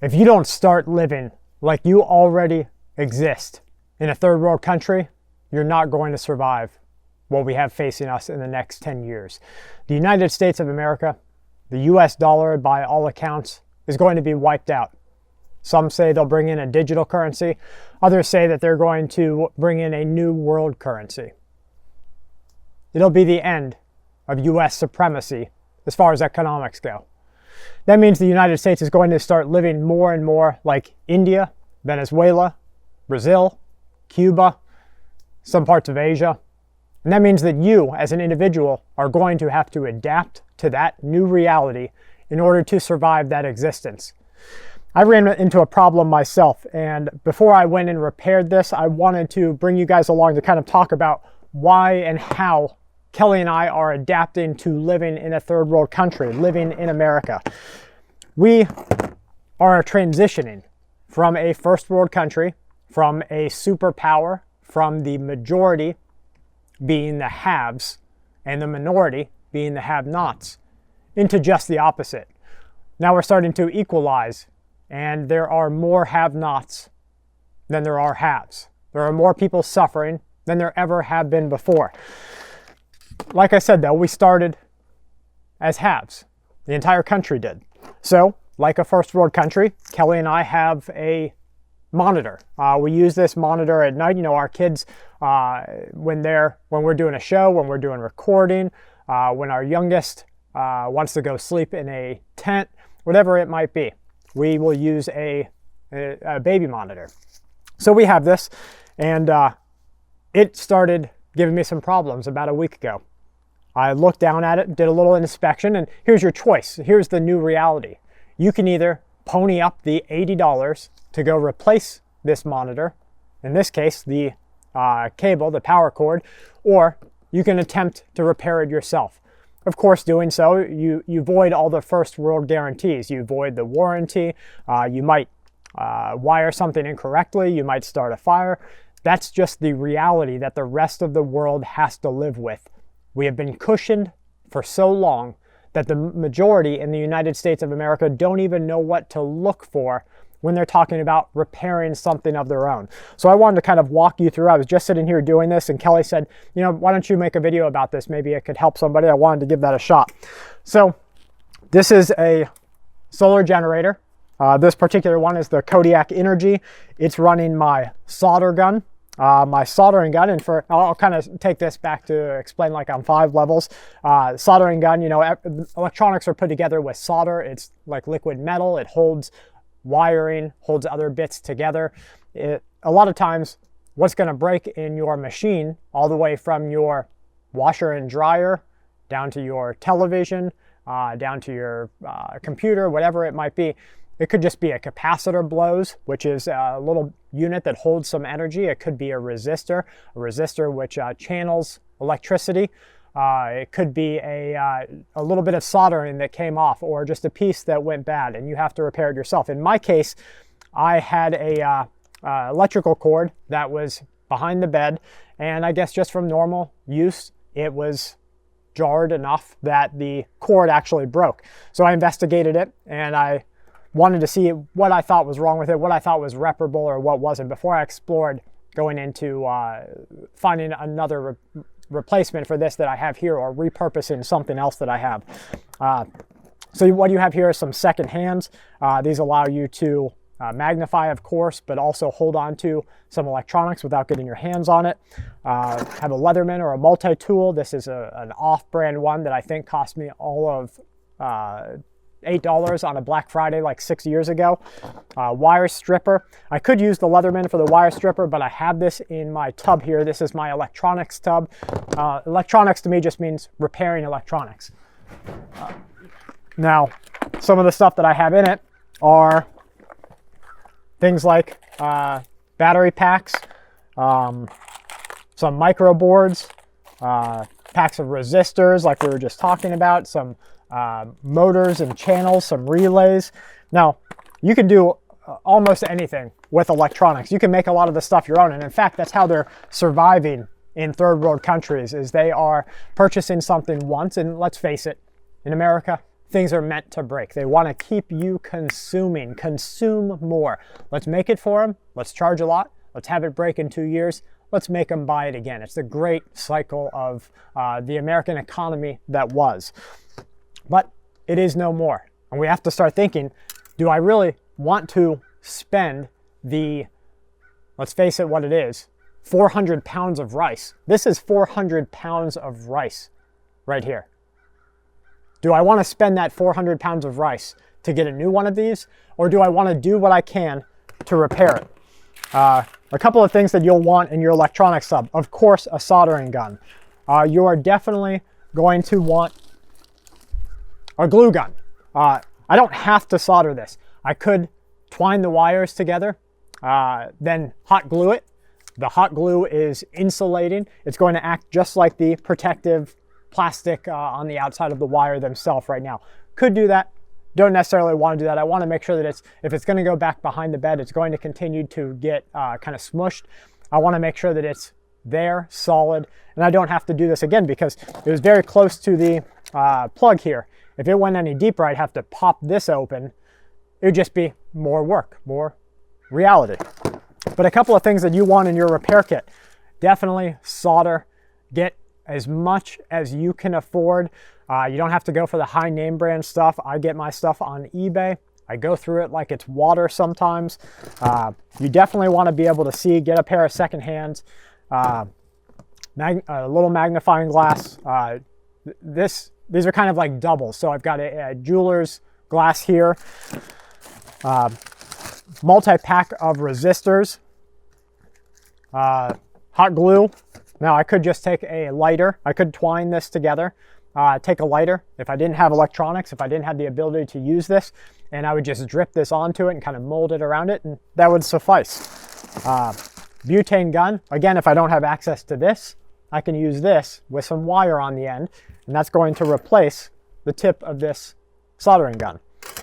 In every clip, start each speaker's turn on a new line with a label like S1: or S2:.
S1: If you don't start living like you already exist in a third world country, you're not going to survive what we have facing us in the next 10 years. The United States of America, the US dollar, by all accounts, is going to be wiped out. Some say they'll bring in a digital currency. Others say that they're going to bring in a new world currency. It'll be the end of US supremacy as far as economics go. That means the United States is going to start living more and more like India, Venezuela, Brazil, Cuba, some parts of Asia. And that means that you, as an individual, are going to have to adapt to that new reality in order to survive that existence. I ran into a problem myself, and before I went and repaired this, I wanted to bring you guys along to kind of talk about why and how Kelly and I are adapting to living in a third world country, living in America. We are transitioning from a first world country, from a superpower, from the majority being the haves and the minority being the have-nots, into just the opposite. Now we're starting to equalize, and there are more have-nots than there are haves. There are more people suffering than there ever have been before. Like I said, though, we started as haves. The entire country did. So, like a first world country, Kelly and I have a monitor. We use this monitor at night. You know, our kids, when we're doing a show, when we're doing recording, when our youngest wants to go sleep in a tent, whatever it might be, we will use a baby monitor. So we have this, and it started giving me some problems about a week ago. I looked down at it, did a little inspection, and here's your choice. Here's the new reality. You can either pony up the $80 to go replace this monitor, in this case, the cable, the power cord, or you can attempt to repair it yourself. Of course, doing so, you void all the first world guarantees. You void the warranty. You might wire something incorrectly. You might start a fire. That's just the reality that the rest of the world has to live with. We have been cushioned for so long that the majority in the United States of America don't even know what to look for when they're talking about repairing something of their own. So I wanted to kind of walk you through. I was just sitting here doing this, and Kelly said, you know, why don't you make a video about this? Maybe it could help somebody. I wanted to give that a shot. So this is a solar generator. This particular one is the Kodiak Energy. It's running my solder gun. My soldering gun, and I'll kind of take this back to explain like on 5 levels. Soldering gun, you know, electronics are put together with solder. It's like liquid metal. It holds wiring, holds other bits together. A lot of times, what's going to break in your machine, all the way from your washer and dryer, down to your television, down to your computer, whatever it might be, it could just be a capacitor blows, which is a little unit that holds some energy. It could be a resistor which channels electricity. It could be a little bit of soldering that came off, or just a piece that went bad and you have to repair it yourself. In my case, I had a electrical cord that was behind the bed, and I guess just from normal use, it was jarred enough that the cord actually broke. So I investigated it, and I wanted to see what I thought was wrong with it, what I thought was reparable or what wasn't, before I explored going into finding another replacement for this that I have here, or repurposing something else that I have. So what you have here is some second hands. These allow you to magnify, of course, but also hold on to some electronics without getting your hands on it. Have a Leatherman or a multi-tool. This is an off-brand one that I think cost me all of $8 on a Black Friday like 6 years ago. Wire stripper. I could use the Leatherman for the wire stripper, but I have this in my tub here. This is my electronics tub. Electronics to me just means repairing electronics. Now, some of the stuff that I have in it are things like battery packs, some micro boards, packs of resistors like we were just talking about, some motors and channels, some relays. Now, you can do almost anything with electronics. You can make a lot of the stuff your own, and in fact, that's how they're surviving in third world countries, is they are purchasing something once, and let's face it, in America, things are meant to break. They want to keep you consuming. Consume more. Let's make it for them. Let's charge a lot. Let's have it break in 2 years. Let's make them buy it again. It's the great cycle of the American economy that was. But it is no more. And we have to start thinking, do I really want to spend the, let's face it what it is, 400 pounds of rice? This is 400 pounds of rice right here. Do I want to spend that 400 pounds of rice to get a new one of these? Or do I want to do what I can to repair it? A couple of things that you'll want in your electronics sub. Of course, a soldering gun. You are definitely going to want a glue gun. I don't have to solder this. I could twine the wires together, then hot glue it. The hot glue is insulating. It's going to act just like the protective plastic on the outside of the wire themselves right now. Could do that. Don't necessarily want to do that. I want to make sure that if it's going to go back behind the bed, it's going to continue to get kind of smushed. I want to make sure that it's there, solid, and I don't have to do this again because it was very close to the plug here. If it went any deeper, I'd have to pop this open. It would just be more work, more reality. But a couple of things that you want in your repair kit. Definitely solder. Get as much as you can afford. You don't have to go for the high name brand stuff. I get my stuff on eBay. I go through it like it's water sometimes. You definitely want to be able to see, get a pair of second hands, a little magnifying glass. These are kind of like doubles. So I've got a jeweler's glass here, multi-pack of resistors, hot glue. Now I could just take a lighter. I could twine this together, take a lighter. If I didn't have electronics, if I didn't have the ability to use this, and I would just drip this onto it and kind of mold it around it, and that would suffice. Butane gun. Again, if I don't have access to this, I can use this with some wire on the end, and that's going to replace the tip of this soldering gun.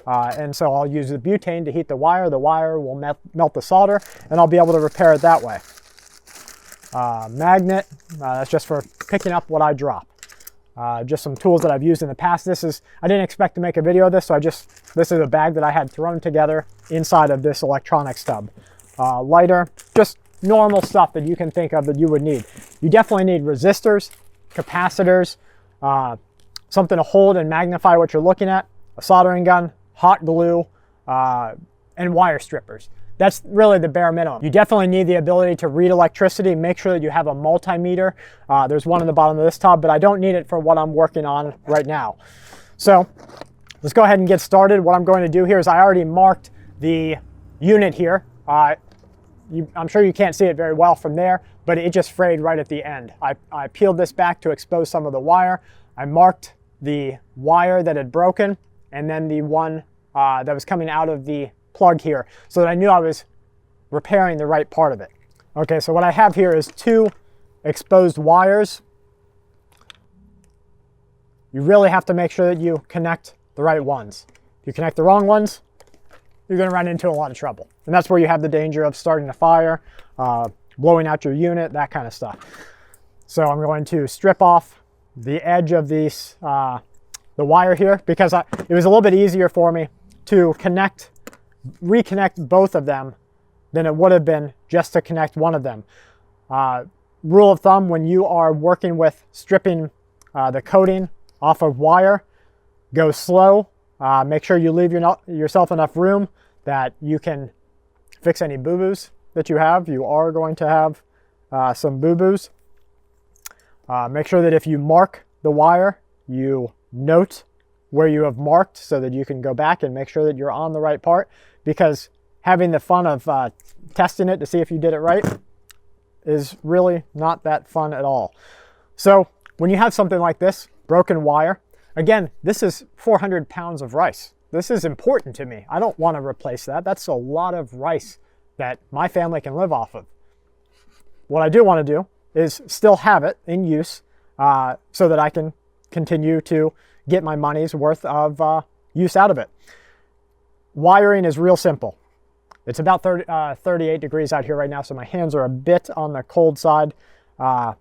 S1: And so I'll use the butane to heat the wire. The wire will melt the solder, and I'll be able to repair it that way. Magnet, that's just for picking up what I drop. Just some tools that I've used in the past. I didn't expect to make a video of this, so this is a bag that I had thrown together inside of this electronics tub. Lighter, just normal stuff that you can think of that you would need. You definitely need resistors, capacitors, something to hold and magnify what you're looking at, a soldering gun, hot glue, and wire strippers. That's really the bare minimum. You definitely need the ability to read electricity. Make sure that you have a multimeter. There's one in the bottom of this tub, but I don't need it for what I'm working on right now. So let's go ahead and get started. What I'm going to do here is I already marked the unit here. I'm sure you can't see it very well from there, but it just frayed right at the end. I peeled this back to expose some of the wire. I marked the wire that had broken, and then the one that was coming out of the plug here, so that I knew I was repairing the right part of it. Okay, so what I have here is 2 exposed wires. You really have to make sure that you connect the right ones. If you connect the wrong ones, you're going to run into a lot of trouble. And that's where you have the danger of starting a fire, blowing out your unit, that kind of stuff. So I'm going to strip off the edge of these, the wire here, because it was a little bit easier for me to reconnect both of them than it would have been just to connect one of them. Rule of thumb, when you are working with stripping the coating off of wire, go slow. Make sure you leave yourself enough room that you can fix any boo-boos that you have. You are going to have some boo-boos. Make sure that if you mark the wire, you note where you have marked so that you can go back and make sure that you're on the right part, because having the fun of testing it to see if you did it right is really not that fun at all. So when you have something like this, broken wire, again, this is 400 pounds of rice. This is important to me. I don't want to replace that. That's a lot of rice that my family can live off of. What I do want to do is still have it in use so that I can continue to get my money's worth of use out of it. Wiring is real simple. It's about 38 degrees out here right now, so my hands are a bit on the cold side. All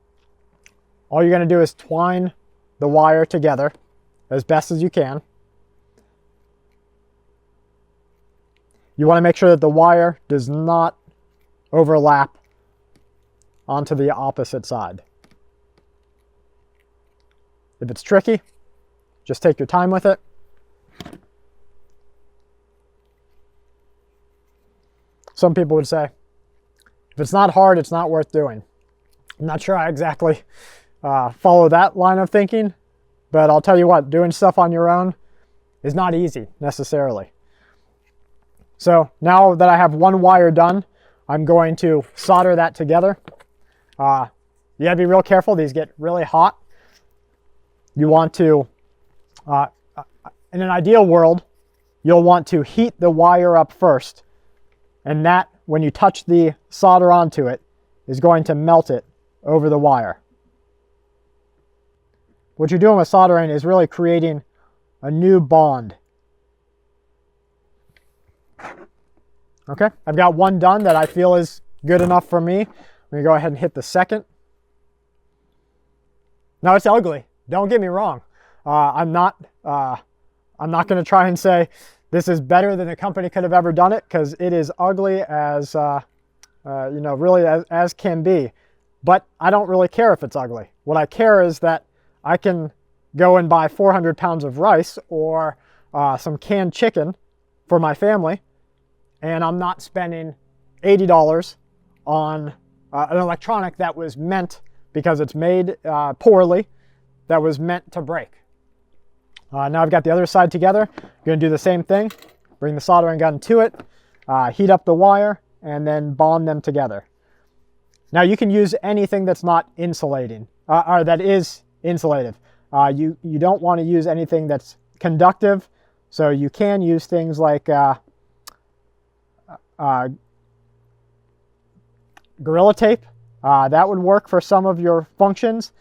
S1: you're going to do is twine the wire together as best as you can. You want to make sure that the wire does not overlap onto the opposite side. If it's tricky, just take your time with it. Some people would say, if it's not hard, it's not worth doing. I'm not sure I exactly follow that line of thinking, but I'll tell you what, doing stuff on your own is not easy necessarily. So now that I have one wire done, I'm going to solder that together. You gotta be real careful, these get really hot. You want to, in an ideal world, you'll want to heat the wire up first, and that, when you touch the solder onto it, is going to melt it over the wire. What you're doing with soldering is really creating a new bond. Okay, I've got one done that I feel is good enough for me. I'm going to go ahead and hit the second. Now it's ugly. Don't get me wrong. I'm not going to try and say this is better than a company could have ever done it, because it is ugly as really as can be. But I don't really care if it's ugly. What I care is that I can go and buy 400 pounds of rice or some canned chicken for my family, and I'm not spending $80 on an electronic that was meant, because it's made poorly, that was meant to break. Now I've got the other side together. I'm going to do the same thing. Bring the soldering gun to it, heat up the wire, and then bond them together. Now you can use anything that's not insulating, or that is insulative. You don't want to use anything that's conductive, so you can use things like Gorilla Tape. That would work for some of your functions.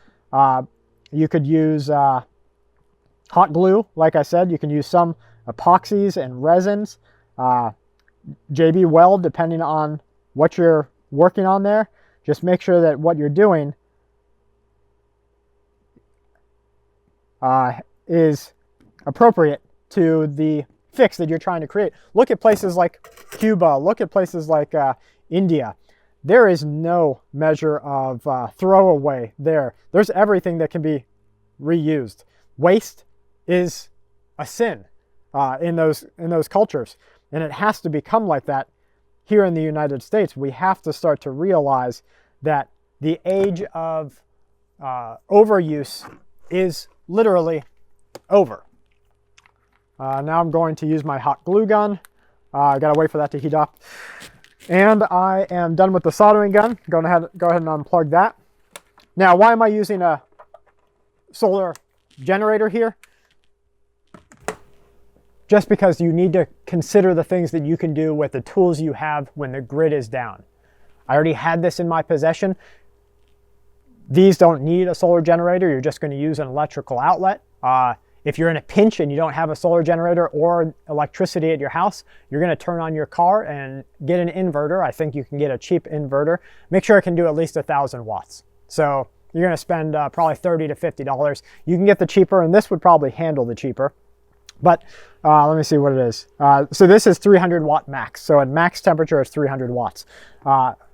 S1: You could use hot glue, like I said. You can use some epoxies and resins. JB Weld, depending on what you're working on there. Just make sure that what you're doing is appropriate to the fix that you're trying to create. Look at places like Cuba. Look at places like India. There is no measure of throwaway there. There's everything that can be reused. Waste is a sin in those cultures, and it has to become like that here in the United States. We have to start to realize that the age of overuse is literally over. Now I'm going to use my hot glue gun. I gotta wait for that to heat up. And I am done with the soldering gun. Go ahead and unplug that. Now, why am I using a solar generator here? Just because you need to consider the things that you can do with the tools you have when the grid is down. I already had this in my possession. These don't need a solar generator. You're just going to use an electrical outlet. If you're in a pinch and you don't have a solar generator or electricity at your house, you're going to turn on your car and get an inverter. I think you can get a cheap inverter. Make sure it can do at least 1,000 watts. So you're going to spend probably $30 to $50. You can get the cheaper, and this would probably handle the cheaper. But let me see what it is. So this is 300 watt max. So at max temperature, it's 300 watts.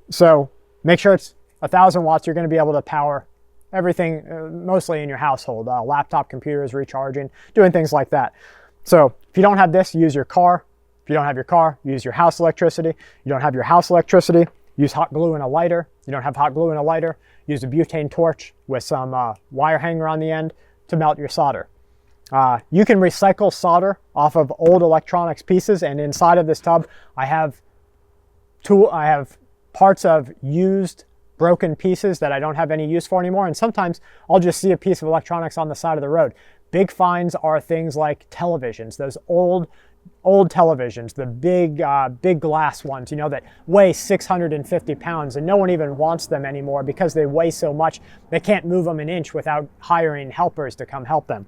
S1: So make sure it's 1,000 watts. You're going to be able to power everything, mostly in your household, laptop, computers, recharging, doing things like that. So if you don't have this, use your car. If you don't have your car, use your house electricity. You don't have your house electricity, use hot glue and a lighter. You don't have hot glue and a lighter, use a butane torch with some wire hanger on the end to melt your solder. You can recycle solder off of old electronics pieces, and inside of this tub I have parts of used broken pieces that I don't have any use for anymore, and sometimes I'll just see a piece of electronics on the side of the road. Big finds are things like televisions, those old televisions, the big glass ones, you know, that weigh 650 pounds, and no one even wants them anymore because they weigh so much they can't move them an inch without hiring helpers to come help them.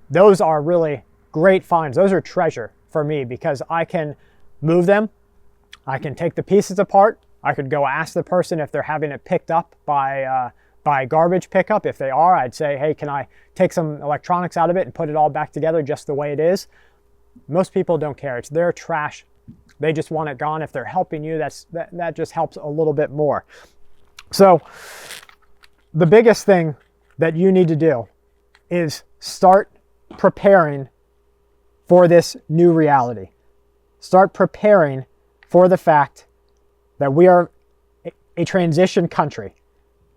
S1: Those are really great finds. Those are treasure for me because I can move them. I can take the pieces apart. I could go ask the person if they're having it picked up by garbage pickup. If they are, I'd say, hey, can I take some electronics out of it and put it all back together just the way it is? Most people don't care. It's their trash. They just want it gone. If they're helping you, that just helps a little bit more. So the biggest thing that you need to do is start preparing for this new reality. Start preparing for the fact that we are a transition country.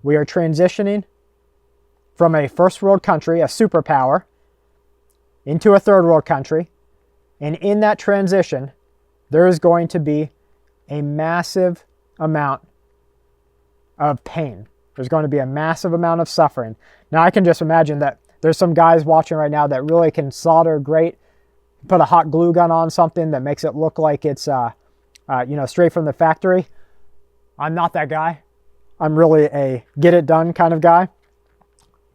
S1: We are transitioning from a first world country, a superpower, into a third world country. And in that transition, there is going to be a massive amount of pain. There's going to be a massive amount of suffering. Now, I can just imagine that there's some guys watching right now that really can solder great, put a hot glue gun on something that makes it look like it's straight from the factory. I'm not that guy. I'm really a get it done kind of guy.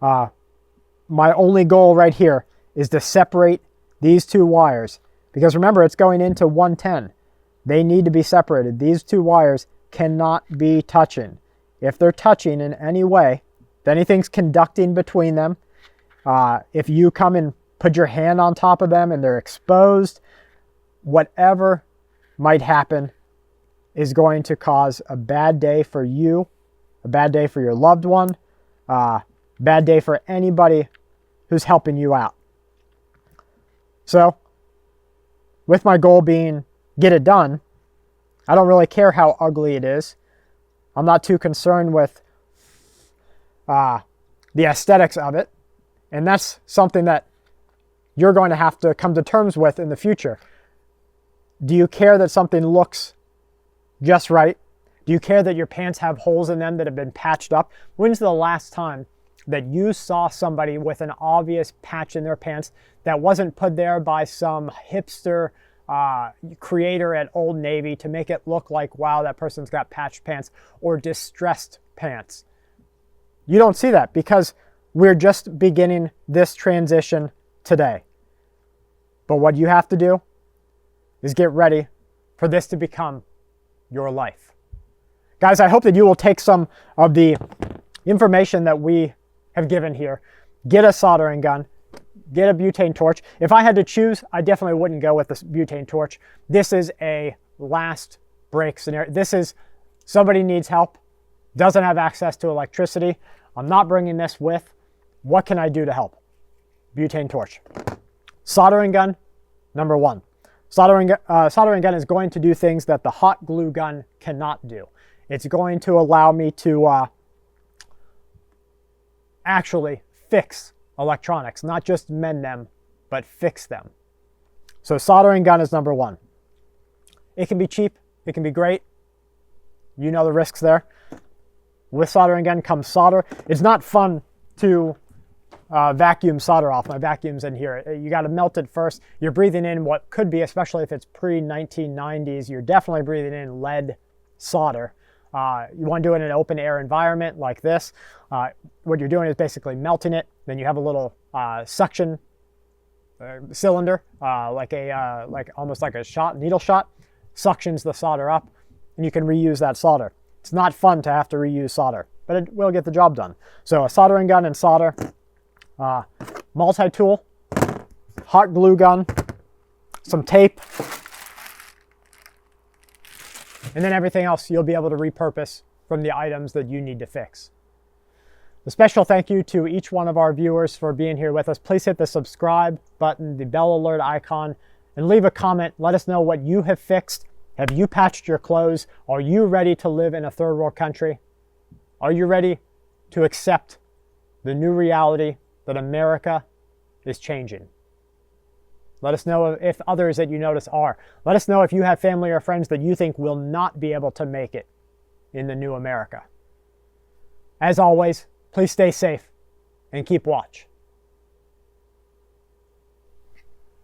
S1: My only goal right here is to separate these two wires, because remember, it's going into 110. They need to be separated. These two wires cannot be touching. If they're touching in any way, if anything's conducting between them, if you come and put your hand on top of them and they're exposed, whatever might happen is going to cause a bad day for you, a bad day for your loved one, bad day for anybody who's helping you out. So, with my goal being get it done, I don't really care how ugly it is. I'm not too concerned with the aesthetics of it. And that's something that you're going to have to come to terms with in the future. Do you care that something looks just right? Do you care that your pants have holes in them that have been patched up? When's the last time that you saw somebody with an obvious patch in their pants that wasn't put there by some hipster creator at Old Navy to make it look like, wow, that person's got patched pants or distressed pants? You don't see that because we're just beginning this transition today. But what you have to do is get ready for this to become your life. Guys, I hope that you will take some of the information that we have given here, get a soldering gun, get a butane torch. If I had to choose, I definitely wouldn't go with the butane torch. This is a last break scenario. This is somebody needs help, doesn't have access to electricity. I'm not bringing this with. What can I do to help? Butane torch. Soldering gun, number one. Soldering gun is going to do things that the hot glue gun cannot do. It's going to allow me to actually fix electronics, not just mend them, but fix them. So soldering gun is number one. It can be cheap, it can be great. You know the risks there. With soldering gun comes solder. It's not fun to vacuum solder off. My vacuum's in here. You got to melt it first. You're breathing in what could be, especially if it's pre-1990s, you're definitely breathing in lead solder. You want to do it in an open air environment like this. What you're doing is basically melting it. Then you have a little suction cylinder, almost like a needle shot, suctions the solder up, and you can reuse that solder. It's not fun to have to reuse solder, but it will get the job done. So a soldering gun and solder, multi-tool, hot glue gun, some tape, and then everything else you'll be able to repurpose from the items that you need to fix. A special thank you to each one of our viewers for being here with us. Please hit the subscribe button, the bell alert icon, and leave a comment. Let us know what you have fixed. Have you patched your clothes? Are you ready to live in a third world country? Are you ready to accept the new reality that America is changing? Let us know if others that you notice are. Let us know if you have family or friends that you think will not be able to make it in the new America. As always, please stay safe and keep watch.